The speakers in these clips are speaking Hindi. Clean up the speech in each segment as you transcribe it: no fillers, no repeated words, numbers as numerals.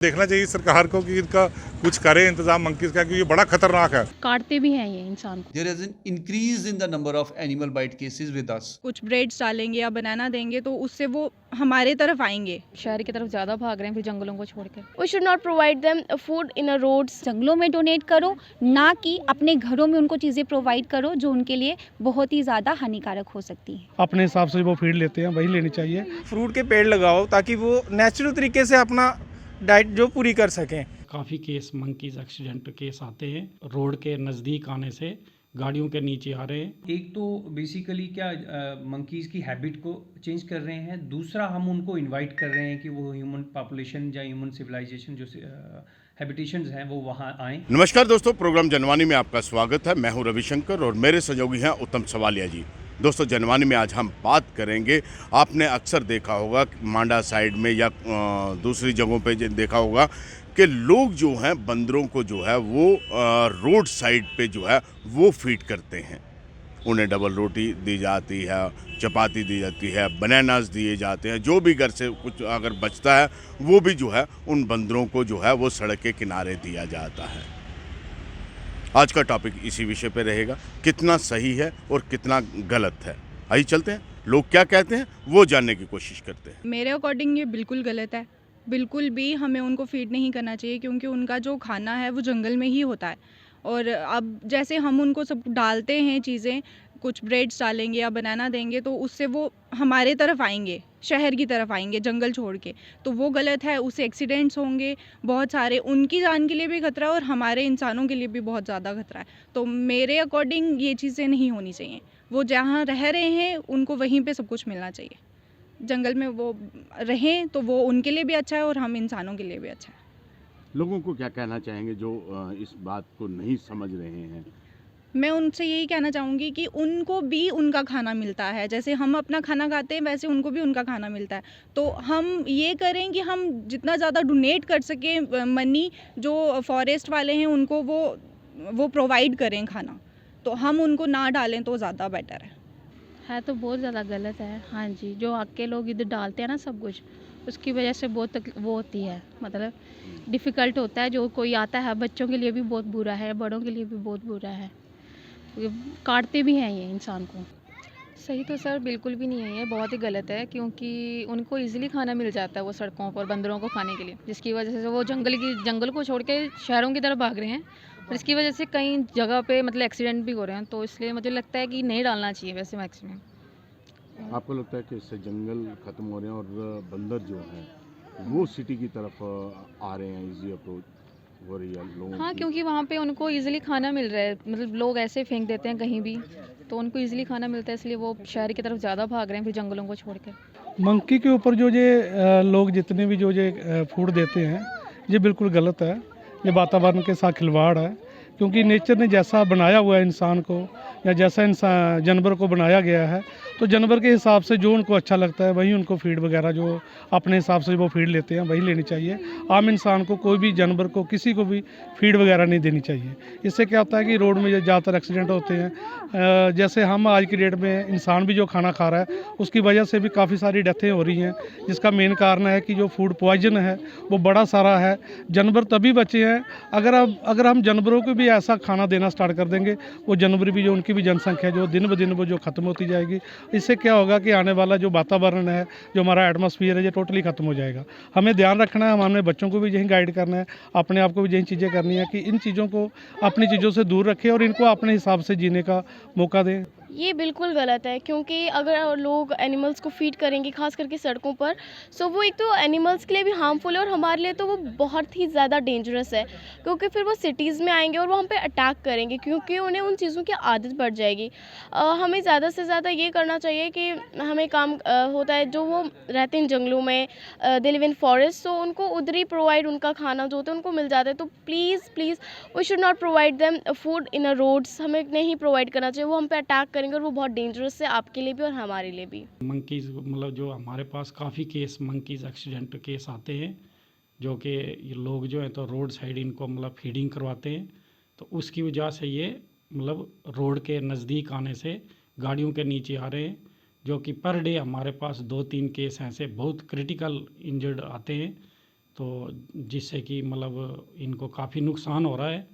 देखना चाहिए सरकार को कि इनका कुछ करे इंतजाम मंकीज का, क्योंकि ये बड़ा खतरनाक है। काटते भी हैं ये इंसान को। There is an increase in the number of animal bite cases with us. कुछ ब्रेड्स डालेंगे या बनाना देंगे तो उससे वो हमारे तरफ आएंगे। शहर की तरफ ज़्यादा भाग रहे हैं फिर जंगलों को छोड़कर। We should not provide them food in a roads. जंगलों में डोनेट करो, ना कि अपने घरों में उनको चीज़ें प्रोवाइड करो जो उनके लिए बहुत ही ज़्यादा हानिकारक हो सकती हैं। अपने हिसाब से वो फीड लेते हैं वही लेनी चाहिए। फ्रूट के पेड़ लगाओ ताकि वो नेचुरल तरीके से अपना डाइट जो पूरी कर सकें। काफ़ी केस मंकीज एक्सीडेंट केस आते हैं रोड के नज़दीक आने से, गाड़ियों के नीचे आ रहे हैं। एक तो बेसिकली क्या मंकीज़ की हैबिट को चेंज कर रहे हैं, दूसरा हम उनको इनवाइट कर रहे हैं कि वो ह्यूमन पॉपुलेशन या ह्यूमन सिविलाइजेशन जो हैबिटेशंस हैं वो वहाँ आएँ। नमस्कार दोस्तों, प्रोग्राम जनवानी में आपका स्वागत है। मैं हूं रविशंकर और मेरे सहयोगी हैं उत्तम सवालिया जी। दोस्तों, जनवानी में आज हम बात करेंगे, आपने अक्सर देखा होगा मांडा साइड में या दूसरी जगहों पे देखा होगा कि लोग जो हैं बंदरों को जो है वो रोड साइड पे जो है वो फीड करते हैं। उन्हें डबल रोटी दी जाती है, चपाती दी जाती है, बनानास दिए जाते हैं, जो भी घर से कुछ अगर बचता है वो भी जो है उन बंदरों को जो है वो सड़क के किनारे दिया जाता है। आज का टॉपिक इसी विषय पे रहेगा, कितना सही है और कितना गलत है। आइए चलते हैं, लोग क्या कहते हैं वो जानने की कोशिश करते हैं। मेरे अकॉर्डिंग ये बिल्कुल गलत है। बिल्कुल भी हमें उनको फीड नहीं करना चाहिए, क्योंकि उनका जो खाना है वो जंगल में ही होता है। और अब जैसे हम उनको सब डालते हैं चीज़ें, कुछ ब्रेड्स डालेंगे या बनाना देंगे तो उससे वो हमारे तरफ आएंगे, शहर की तरफ आएंगे जंगल छोड़ के, तो वो गलत है। उससे एक्सीडेंट्स होंगे बहुत सारे, उनकी जान के लिए भी खतरा है और हमारे इंसानों के लिए भी बहुत ज़्यादा खतरा है। तो मेरे अकॉर्डिंग ये चीज़ें नहीं होनी चाहिए। वो जहाँ रह रहे हैं उनको वहीं पे सब कुछ मिलना चाहिए। जंगल में वो रहें तो वो उनके लिए भी अच्छा है और हम इंसानों के लिए भी अच्छा है। लोगों को क्या कहना चाहेंगे जो इस बात को नहीं समझ रहे हैं? मैं उनसे यही कहना चाहूँगी कि उनको भी उनका खाना मिलता है, जैसे हम अपना खाना खाते हैं वैसे उनको भी उनका खाना मिलता है। तो हम ये करें कि हम जितना ज़्यादा डोनेट कर सकें मनी, जो फॉरेस्ट वाले हैं उनको वो प्रोवाइड करें खाना, तो हम उनको ना डालें तो ज़्यादा बेटर है। तो बहुत ज़्यादा गलत है। हाँ जी, जो आग के लोग इधर डालते हैं ना सब कुछ, उसकी वजह से बहुत वो होती है, मतलब डिफ़िकल्ट होता है। जो कोई आता है बच्चों के लिए भी बहुत बुरा है, बड़ों के लिए भी बहुत बुरा है। काटते भी हैं ये इंसान को। सही तो सर बिल्कुल भी नहीं है, ये बहुत ही गलत है, क्योंकि उनको इजीली खाना मिल जाता है वो सड़कों पर बंदरों को खाने के लिए, जिसकी वजह से वो जंगल को छोड़ के शहरों की तरफ भाग रहे हैं और इसकी वजह से कई जगह पे मतलब एक्सीडेंट भी हो रहे हैं। तो इसलिए मुझे लगता है कि नहीं डालना चाहिए वैसे मैक्सिमम। आपको लगता है कि इससे जंगल खत्म हो रहे हैं और बंदर जो हैं वो सिटी की तरफ आ रहे हैं, इजी अप्रोच हो रही है लोगों हाँ, की? क्योंकि वहाँ पे उनको इजीली खाना मिल रहा है, मतलब लोग ऐसे फेंक देते हैं कहीं भी, तो उनको इजीली खाना मिलता है, इसलिए वो शहर की तरफ ज़्यादा भाग रहे हैं फिर जंगलों को छोड़कर। मंकी के ऊपर जो ये लोग जितने भी जो ये फूड देते हैं ये बिल्कुल गलत है। ये वातावरण के साथ खिलवाड़ है, क्योंकि नेचर ने जैसा बनाया हुआ है इंसान को या जैसा इंसान जानवर को बनाया गया है, तो जानवर के हिसाब से जो उनको अच्छा लगता है वही उनको फीड वगैरह जो अपने हिसाब से वो फीड लेते हैं वही लेनी चाहिए। आम इंसान को कोई भी जानवर को किसी को भी फीड वगैरह नहीं देनी चाहिए। इससे क्या होता है कि रोड में ज़्यादातर एक्सीडेंट होते हैं। जैसे हम आज की डेट में इंसान भी जो खाना खा रहा है उसकी वजह से भी काफ़ी सारी डेथें हो रही हैं, जिसका मेन कारण है कि जो फूड पॉइजन है वो बड़ा सारा है। जानवर तभी बचे हैं अगर हम जानवरों को भी ऐसा खाना देना स्टार्ट कर देंगे, वो जानवर भी जो उनकी भी जनसंख्या जो दिन ब दिन वो जो ख़त्म होती जाएगी। इससे क्या होगा कि आने वाला जो वातावरण है, जो हमारा एटमॉस्फेयर है, ये टोटली ख़त्म हो जाएगा। हमें ध्यान रखना है, हमें बच्चों को भी यही गाइड करना है, अपने आप को भी यही चीज़ें करनी है कि इन चीज़ों को अपनी चीज़ों से दूर रखें और इनको अपने हिसाब से जीने का मौका दें। ये बिल्कुल गलत है, क्योंकि अगर लोग एनिमल्स को फीड करेंगे खास करके सड़कों पर, सो वो एक तो एनिमल्स के लिए भी हार्मफुल है और हमारे लिए तो वो बहुत ही ज़्यादा डेंजरस है, क्योंकि फिर वो सिटीज़ में आएंगे और वो हम पे अटैक करेंगे, क्योंकि उन्हें उन चीज़ों की आदत पड़ जाएगी। हमें ज़्यादा से ज़्यादा ये करना चाहिए कि हमें काम होता है, जो वो रहते हैं जंगलों में, दे लिव इन फॉरेस्ट, तो उनको उधर ही प्रोवाइड उनका खाना जो होता है उनको मिल जाता है। तो please we should not provide them food in a roads, हमें नहीं प्रोवाइड करना चाहिए। वो हम पे अटैक करेंगे और वो बहुत डेंजरस है आपके लिए भी और हमारे लिए भी। मंकीज़ मतलब जो हमारे पास काफ़ी केस मंकीज़ एक्सीडेंट केस आते हैं, जो कि ये लोग जो हैं तो रोड साइड इनको मतलब फीडिंग करवाते हैं, तो उसकी वजह से ये मतलब रोड के नज़दीक आने से, गाड़ियों के नीचे आ रहे हैं, जो कि पर डे हमारे पास 2-3 केस ऐसे बहुत क्रिटिकल इंजर्ड आते हैं, तो जिससे कि मतलब इनको काफ़ी नुकसान हो रहा है।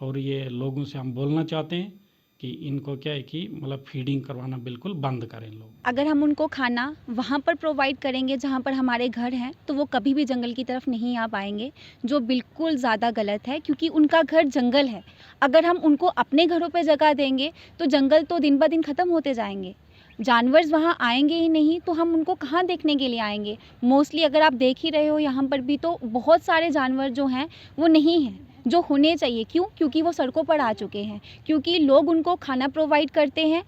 और ये लोगों से हम बोलना चाहते हैं कि इनको क्या है कि मतलब फीडिंग करवाना बिल्कुल बंद करें लोग। अगर हम उनको खाना वहाँ पर प्रोवाइड करेंगे जहाँ पर हमारे घर हैं, तो वो कभी भी जंगल की तरफ नहीं आ पाएंगे, जो बिल्कुल ज़्यादा गलत है, क्योंकि उनका घर जंगल है। अगर हम उनको अपने घरों पे जगह देंगे तो जंगल तो दिन ब दिन ख़त्म होते जाएंगे, जानवर वहाँ आएंगे ही नहीं, तो हम उनको कहाँ देखने के लिए आएंगे। मोस्टली अगर आप देख ही रहे हो यहाँ पर भी तो बहुत सारे जानवर जो हैं वो नहीं हैं जो होने चाहिए। क्यों? क्योंकि वो सड़कों पर आ चुके हैं, क्योंकि लोग उनको खाना प्रोवाइड करते हैं।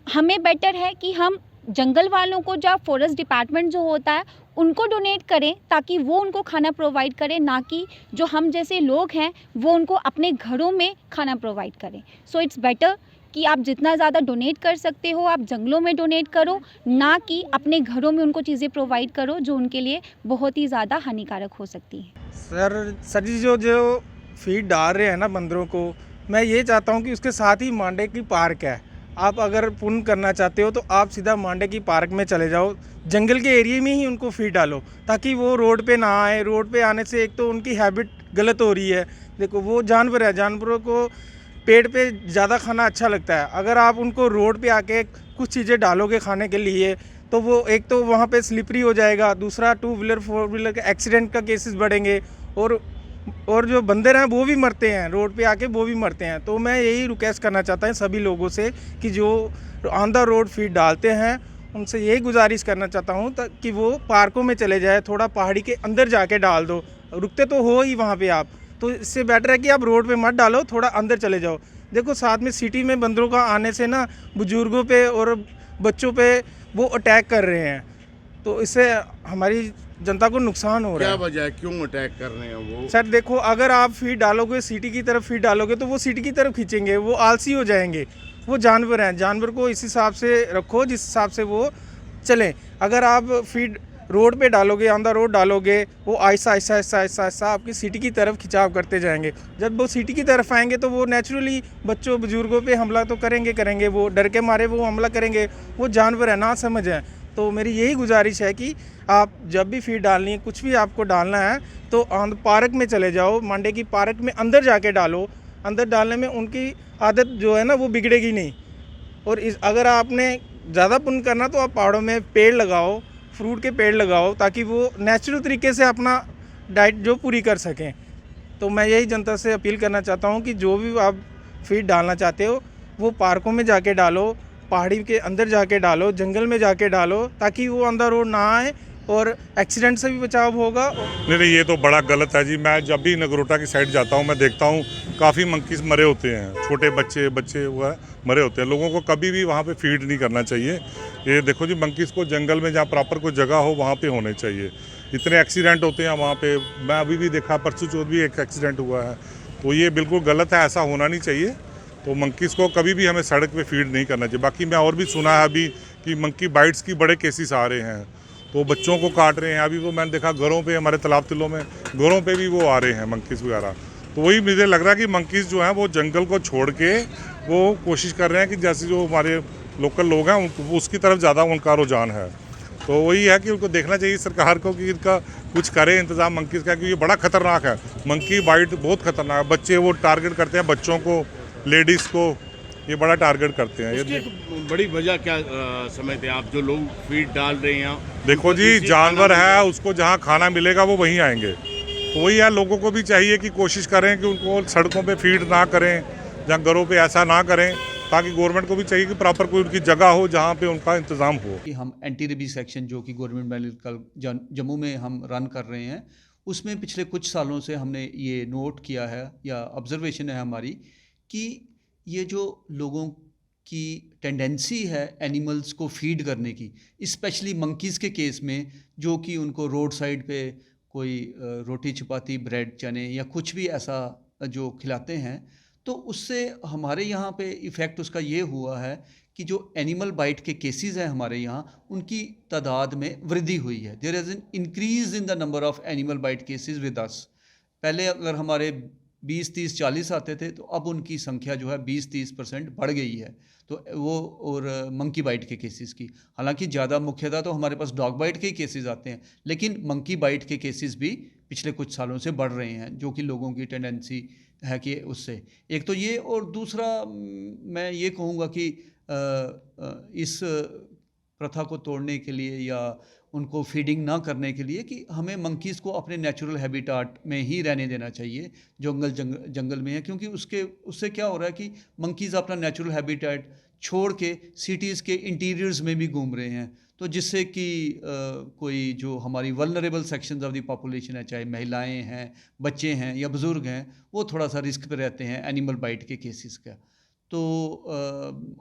हमें बेटर है कि हम जंगल वालों को, जो फॉरेस्ट डिपार्टमेंट जो होता है, उनको डोनेट करें ताकि वो उनको खाना प्रोवाइड करें, ना कि जो हम जैसे लोग हैं वो उनको अपने घरों में खाना प्रोवाइड करें। सो इट्स बेटर कि आप जितना ज़्यादा डोनेट कर सकते हो आप जंगलों में डोनेट करो, ना कि अपने घरों में उनको चीज़ें प्रोवाइड करो जो उनके लिए बहुत ही ज़्यादा हानिकारक हो सकती हैं। सर जी जो फीड डाल रहे हैं ना बंदरों को, मैं ये चाहता हूँ कि उसके साथ ही मांडे की पार्क है। आप अगर पुण्य करना चाहते हो तो आप सीधा मांडे की पार्क में चले जाओ, जंगल के एरिया में ही उनको फीड डालो ताकि वो रोड पे ना आए। रोड पे आने से एक तो उनकी हैबिट गलत हो रही है। देखो वो जानवर है, जानवरों को पेड़ पे ज़्यादा खाना अच्छा लगता है। अगर आप उनको रोड पे आके कुछ चीज़ें डालोगे खाने के लिए तो वो एक तो वहाँ पे स्लिपरी हो जाएगा, दूसरा 2 व्हीलर 4 व्हीलर के एक्सीडेंट का केसेस बढ़ेंगे और जो बंदर हैं वो भी मरते हैं, रोड पे आके वो भी मरते हैं। तो मैं यही रिक्वेस्ट करना चाहता हूँ सभी लोगों से कि जो ऑन द रोड फीड डालते हैं उनसे यही गुजारिश करना चाहता हूँ कि वो पार्कों में चले जाए, थोड़ा पहाड़ी के अंदर जाके डाल दो। रुकते तो हो ही वहाँ पे आप, तो इससे बेटर है कि आप रोड पे मत डालो, थोड़ा अंदर चले जाओ। देखो साथ में सिटी में बंदरों का आने से ना बुजुर्गों पे और बच्चों पे वो अटैक कर रहे हैं, तो इससे हमारी जनता को नुकसान हो रहा है। क्या वजह है, क्यों अटैक कर रहे हैं वो? सर देखो, अगर आप फीड डालोगे सिटी की तरफ फीड डालोगे तो वो सिटी की तरफ खींचेंगे, वो आलसी हो जाएंगे। वो जानवर हैं, जानवर को इस हिसाब से रखो जिस हिसाब से वो चलें। अगर आप फीड रोड पे डालोगे, ऑन द रोड डालोगे, वो आहिस्ता आहिस्ता आहिस्ता आहिस्ता आहिस्ता आपकी सिटी की तरफ खिंचाव करते जाएंगे। जब वो सिटी की तरफ आएंगे तो वो नेचुरली बच्चों बुजुर्गों पे हमला तो करेंगे, वो डर के मारे वो हमला करेंगे। वो जानवर है, ना समझ है। तो मेरी यही गुजारिश है कि आप जब भी फीड डालनी है, कुछ भी आपको डालना है तो ऑन पार्क में चले जाओ, मांडे की पार्क में अंदर जाके डालो। अंदर डालने में उनकी आदत जो है ना वो बिगड़ेगी नहीं। और अगर आपने ज़्यादा पुण्य करना तो आप पहाड़ों में पेड़ लगाओ, फ्रूट के पेड़ लगाओ, ताकि वो नेचुरल तरीके से अपना डाइट जो पूरी कर सकें। तो मैं यही जनता से अपील करना चाहता हूँ कि जो भी आप फीड डालना चाहते हो वो पार्कों में जाके डालो, पहाड़ी के अंदर जाके डालो, जंगल में जाके डालो, ताकि वो अंदर रोड ना आए और एक्सीडेंट से भी बचाव होगा। नहीं, ये तो बड़ा गलत है जी। मैं जब भी नगरोटा की साइड जाता हूँ मैं देखता हूँ काफ़ी मंकीज़ मरे होते हैं, छोटे बच्चे हुआ मरे होते हैं। लोगों को कभी भी वहाँ पे फीड नहीं करना चाहिए। ये देखो जी, मंकीज़ को जंगल में जहाँ प्रॉपर कोई जगह हो वहाँ पे होने चाहिए। इतने एक्सीडेंट होते हैं वहाँ पे, मैं अभी भी देखा, परसों चौथ भी एक एक्सीडेंट हुआ है। तो ये बिल्कुल गलत है, ऐसा होना नहीं चाहिए। तो मंकीज़ को कभी भी हमें सड़क पे फीड नहीं करना चाहिए। बाकी मैं और भी सुना है अभी कि मंकी बाइट्स की बड़े केसेस आ रहे हैं, तो बच्चों को काट रहे हैं। अभी तो मैंने देखा घरों पे, हमारे तालाब तिलों में घरों पे भी वो आ रहे हैं मंकीज़ वगैरह। तो वही मुझे लग रहा है कि मंकीज़ जो हैं वो जंगल को छोड़ के वो कोशिश कर रहे हैं कि जैसे जो हमारे लोकल लोग हैं उसकी तरफ ज़्यादा उनका रुझान है। तो वही है कि उनको देखना चाहिए सरकार को कि इनका कुछ करे इंतज़ाम मंकीज़ का, क्योंकि ये बड़ा ख़तरनाक है। मंकी बाइट बहुत ख़तरनाक है। बच्चे वो टारगेट करते हैं, बच्चों को, लेडीज़ को ये बड़ा टारगेट करते हैं। ये बड़ी वजह क्या समझते हैं आप, जो लोग फीड डाल रहे हैं? देखो जी, जानवर है, उसको जहाँ खाना मिलेगा वो वहीं आएंगे। तो वही है, लोगों को भी चाहिए कि कोशिश करें कि उनको सड़कों पे फीड ना करें, जहाँ घरों पे ऐसा ना करें, ताकि गवर्नमेंट को भी चाहिए कि प्रॉपर कोई उनकी जगह हो जहाँ पे उनका इंतज़ाम हो। कि हम एंटी रेबीज सेक्शन जो कि गवर्नमेंट मेडिकल जम्मू में हम रन कर रहे हैं, उसमें पिछले कुछ सालों से हमने ये नोट किया है या ऑब्जर्वेशन है हमारी कि ये जो लोगों की टेंडेंसी है एनिमल्स को फीड करने की, स्पेशली मंकीज़ के केस में, जो कि उनको रोड साइड पे कोई रोटी चपाती, ब्रेड, चने या कुछ भी ऐसा जो खिलाते हैं, तो उससे हमारे यहाँ पे इफ़ेक्ट उसका ये हुआ है कि जो एनिमल बाइट के केसेस हैं हमारे यहाँ, उनकी तादाद में वृद्धि हुई है। There is an increase in the number of animal bite cases with us. पहले अगर हमारे 20, 30, 40 आते थे, तो अब उनकी संख्या जो है 20-30% बढ़ गई है। तो वो और मंकी बाइट के केसेस की, हालांकि ज़्यादा मुख्यतः तो हमारे पास डॉग बाइट के ही केसेस आते हैं, लेकिन मंकी बाइट के केसेस भी पिछले कुछ सालों से बढ़ रहे हैं, जो कि लोगों की टेंडेंसी है कि उससे एक तो ये, और दूसरा मैं ये कहूँगा कि इस प्रथा को तोड़ने के लिए या उनको फीडिंग ना करने के लिए कि हमें मंकीज़ को अपने नेचुरल हैबिटाट में ही रहने देना चाहिए, जंगल में है, क्योंकि उससे क्या हो रहा है कि मंकीज़ अपना नेचुरल हैबिटाट छोड़ के सिटीज़ के इंटीरियर्स में भी घूम रहे हैं, तो जिससे कि कोई जो हमारी vulnerable sections of the population है, चाहे महिलाएं हैं, बच्चे हैं या बुज़ुर्ग हैं, वो थोड़ा सा रिस्क पे रहते हैं एनिमल बाइट के केसेस का। तो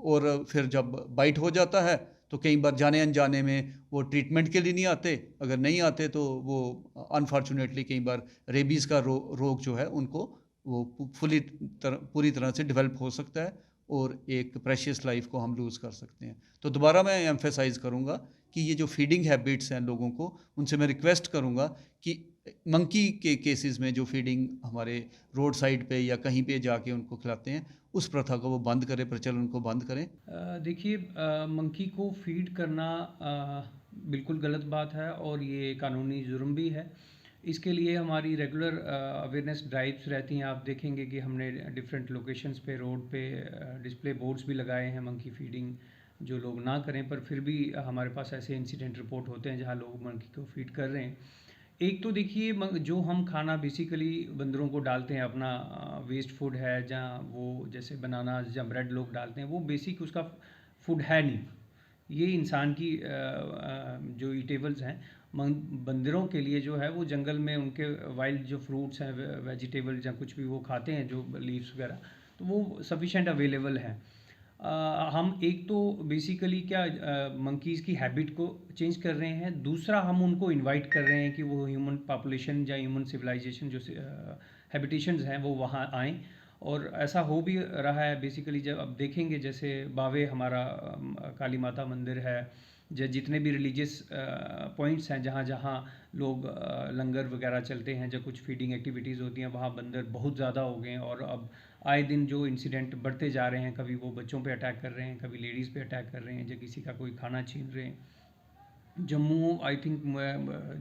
और फिर जब बाइट हो जाता है तो कई बार जाने अनजाने में वो ट्रीटमेंट के लिए नहीं आते, अगर नहीं आते तो वो अनफॉर्चुनेटली कई बार रेबीज़ का रोग जो है उनको वो पूरी तरह से डेवलप हो सकता है और एक प्रेशियस लाइफ को हम लूज़ कर सकते हैं। तो दोबारा मैं एम्फेसाइज़ करूँगा कि ये जो फीडिंग हैबिट्स हैं लोगों को, उनसे मैं रिक्वेस्ट करूँगा कि मंकी के केसेस में जो फीडिंग हमारे रोड साइड पे या कहीं पे जाके उनको खिलाते हैं, उस प्रथा को वो बंद करें, प्रचलन को बंद करें। देखिए, मंकी को फीड करना बिल्कुल गलत बात है और ये कानूनी जुर्म भी है। इसके लिए हमारी रेगुलर अवेयरनेस ड्राइव्स रहती हैं। आप देखेंगे कि हमने डिफरेंट लोकेशंस पे, रोड पे डिस्प्ले बोर्ड्स भी लगाए हैं मंकी फीडिंग जो लोग ना करें, पर फिर भी हमारे पास ऐसे इंसिडेंट रिपोर्ट होते हैं जहाँ लोग मंकी को फीड कर रहे हैं। एक तो देखिए, जो हम खाना बेसिकली बंदरों को डालते हैं, अपना वेस्ट फूड है, जहाँ वो जैसे बनाना या ब्रेड लोग डालते हैं, वो बेसिक उसका फूड है नहीं। ये इंसान की जो ईटेबल्स हैं बंदरों के लिए जो है वो जंगल में उनके वाइल्ड जो फ्रूट्स हैं, वेजिटेबल्स या कुछ भी वो खाते हैं, जो लीव्स वगैरह, तो वो सफिशेंट अवेलेबल हैं। हम एक तो बेसिकली क्या मंकीज़ की हैबिट को चेंज कर रहे हैं, दूसरा हम उनको इनवाइट कर रहे हैं कि वो ह्यूमन पॉपुलेशन या ह्यूमन सिविलाइजेशन जो हैबिटेशंस हैं वो वहाँ आएँ। और ऐसा हो भी रहा है बेसिकली। जब अब देखेंगे जैसे बावे हमारा काली माता मंदिर है, जितने भी रिलीजियस पॉइंट्स हैं जहाँ जहाँ लोग लंगर वगैरह चलते हैं, जब कुछ फीडिंग एक्टिविटीज़ होती हैं, वहाँ बंदर बहुत ज़्यादा हो गए हैं और अब आए दिन जो इंसिडेंट बढ़ते जा रहे हैं, कभी वो बच्चों पे अटैक कर रहे हैं, कभी लेडीज़ पे अटैक कर रहे हैं, या किसी का कोई खाना छीन रहे हैं। जम्मू आई थिंक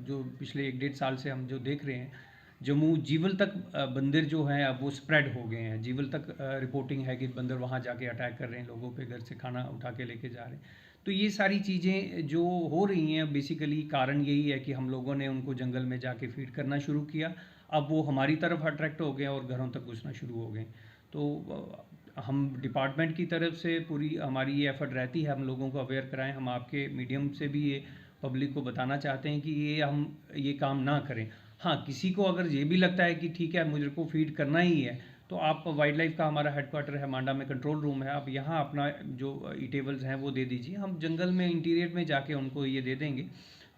जो पिछले 1-1.5 साल से हम जो देख रहे हैं, जम्मू जीवल तक बंदर जो हैं अब वो स्प्रेड हो गए हैं। जीवल तक रिपोर्टिंग है कि बंदर वहाँ जाके अटैक कर रहे हैं लोगों पे, घर से खाना उठा के लेके जा रहे हैं। तो ये सारी चीज़ें जो हो रही हैं बेसिकली कारण यही है कि हम लोगों ने उनको जंगल में जाके फीड करना शुरू किया, अब वो हमारी तरफ अट्रैक्ट हो गए और घरों तक घुसना शुरू हो गए। तो हम डिपार्टमेंट की तरफ से पूरी हमारी ये एफर्ट रहती है, हम लोगों को अवेयर कराएं। हम आपके मीडियम से भी ये पब्लिक को बताना चाहते हैं कि हम ये काम ना करें। हाँ, किसी को अगर ये भी लगता है कि ठीक है मुझे को फीड करना ही है, तो आप वाइल्ड लाइफ का हमारा हेडक्वार्टर है मांडा में, कंट्रोल रूम है, आप यहाँ अपना जो ईटेबल्स हैं वो दे दीजिए, हम जंगल में इंटीरियर में जाके उनको ये दे देंगे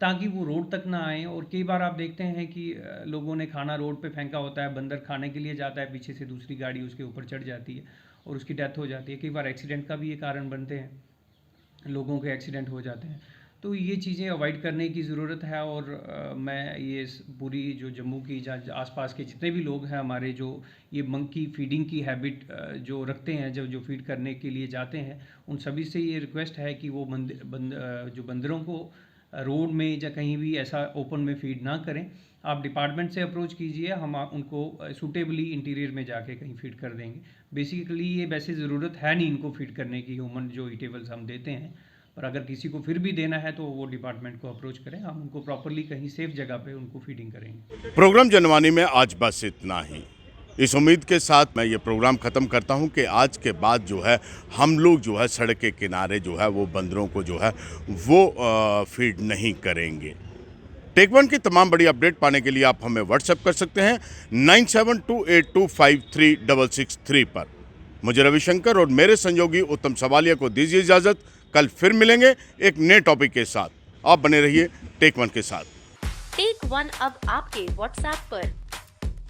ताकि वो रोड तक ना आए। और कई बार आप देखते हैं कि लोगों ने खाना रोड पे फेंका होता है, बंदर खाने के लिए जाता है, पीछे से दूसरी गाड़ी उसके ऊपर चढ़ जाती है और उसकी डेथ हो जाती है। कई बार एक्सीडेंट का भी ये कारण बनते हैं, लोगों के एक्सीडेंट हो जाते हैं। तो ये चीज़ें अवॉइड करने की ज़रूरत है। और मैं ये पूरी जो जम्मू की आसपास के जितने भी लोग हैं हमारे, जो ये मंकी फीडिंग की हैबिट जो रखते हैं, जो फीड करने के लिए जाते हैं, उन सभी से ये रिक्वेस्ट है कि वो जो बंदरों को रोड में या कहीं भी ऐसा ओपन में फीड ना करें। आप डिपार्टमेंट से अप्रोच कीजिए, हम उनको सूटेबली इंटीरियर में जाके कहीं फीड कर देंगे। बेसिकली ये वैसे ज़रूरत है नहीं इनको फीड करने की, ह्यूमन जो ईटेबल्स हम देते हैं, पर अगर किसी को फिर भी देना है तो वो डिपार्टमेंट को अप्रोच करें, हम उनको प्रॉपरली कहीं सेफ जगह पे उनको फीडिंग करेंगे। प्रोग्राम जनवानी में आज बस इतना ही। इस उम्मीद के साथ मैं ये प्रोग्राम ख़त्म करता हूँ कि आज के बाद जो है हम लोग जो है सड़क के किनारे जो है वो बंदरों को जो है वो फीड नहीं करेंगे। टेक वन की तमाम बड़ी अपडेट पाने के लिए आप हमें व्हाट्सएप कर सकते हैं 9728253663 पर। मुझे रविशंकर और मेरे सहयोगी उत्तम सवालिया को दीजिए इजाज़त। कल फिर मिलेंगे एक नए टॉपिक के साथ। आप बने रहिए टेक वन के साथ। टेक वन अब आपके व्हाट्सएप पर।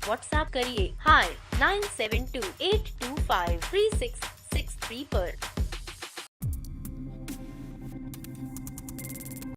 व्हाट्सएप करिए हाय 9728253663 पर।